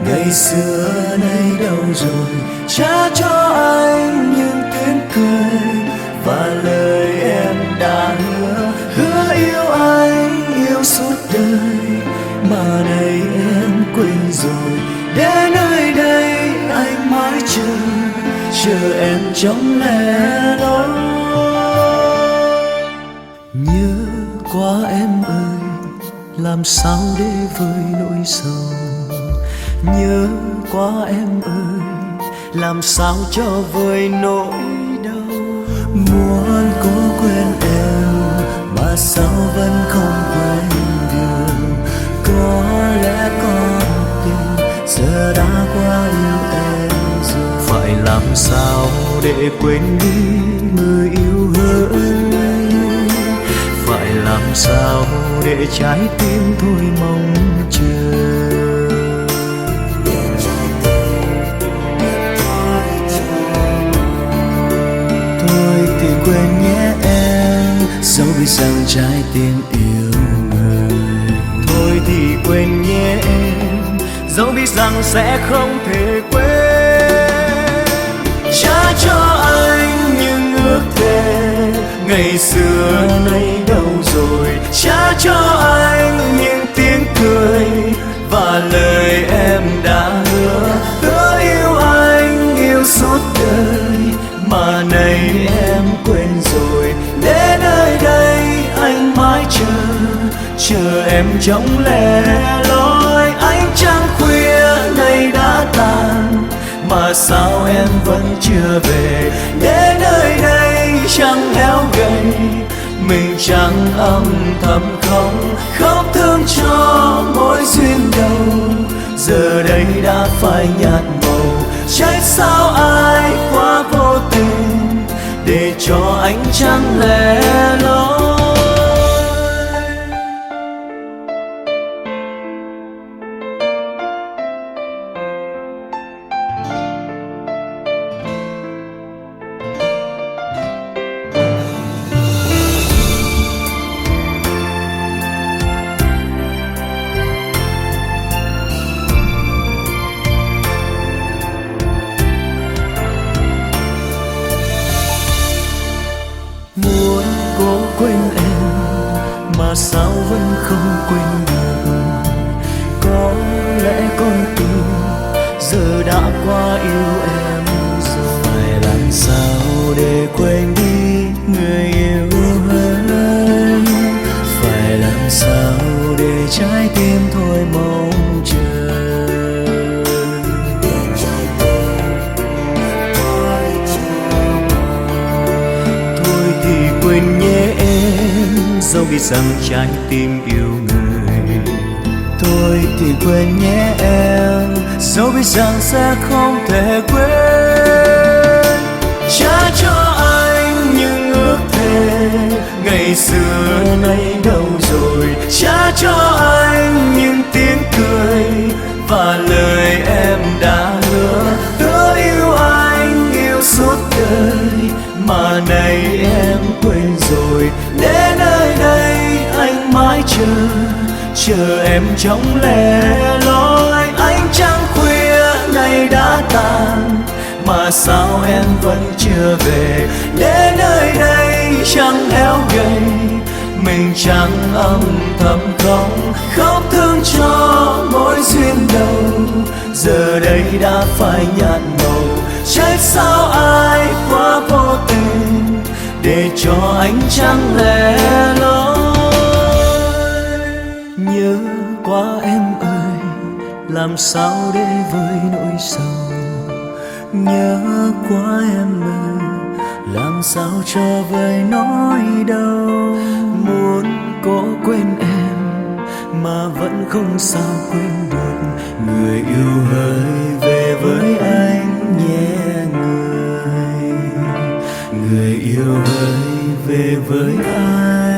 ngày xưa nay đâu rồi, trả cho anh những tiếng cười và lời em đã hứa yêu anh yêu suốt đời, mà nay em quên rồi. Đến nơi đây anh mãi chờ em trong lẻ loi. Nhớ quá em ơi, làm sao để vơi nỗi sầu. Nhớ quá em ơi, làm sao cho vơi nỗi đau. Muốn cố quên em mà sao vẫn không quên được. Có lẽ con tim giờ đã quá yêu em rồi. Phải làm sao để quên đi người yêu hỡi. Phải làm sao để trái tim thôi mong chờ. Thôi thì quên nhé em, dẫu biết rằng trái tim yêu người. Thôi thì quên nhé em, dẫu biết rằng sẽ không thể quên. Trả cho anh những ước thề ngày xưa nay đâu rồi. Trả cho anh những tiếng cười và lời em đã hứa yêu anh yêu suốt đời, mà nay em quên rồi. Đến nơi đây anh mãi chờ em trong lẻ loi. Ánh trăng khuya nay đã tàn, mà sao em vẫn chưa về. Đến nơi đây chẳng héo gầy, mình chẳng âm thầm khóc thương cho mỗi duyên đầu. Giờ đây đã phai nhạt màu, trách sao ai quá vô tình để cho ánh trăng lẻ loi. Muốn cố quên em mà sao vẫn không quên được. Có lẽ con tim giờ đã quá yêu em rồi. Phải làm sao để quên đi người yêu hơn. Phải làm sao để trái tim thôi mong chờ. Quên nhé em, dẫu biết rằng trái tim yêu người. Thôi thì quên nhé em, dẫu biết rằng sẽ không thể quên. Trả cho anh những ước thề ngày xưa nay đâu rồi. Trả cho anh những tiếng cười và lời em đã hứa yêu anh yêu suốt đời, mà nay em quên rồi. Đến nơi đây anh mãi chờ em trong lẻ loi. Ánh trăng khuya nay đã tàn, mà sao em vẫn chưa về. Đến nơi đây chẳng héo gầy, mình chẳng âm thầm khóc thương cho mỗi duyên đầu. Giờ đây đã phai nhạt màu, trách sao ai quá vô tình để cho ánh trăng lẻ loi. Nhớ quá em ơi, làm sao để vơi nỗi sầu. Nhớ quá em ơi, làm sao cho vơi nỗi đau. Muốn cố quên em mà vẫn không sao quên được. Người yêu hỡi về với anh nhé người. Người yêu hỡi về với anh.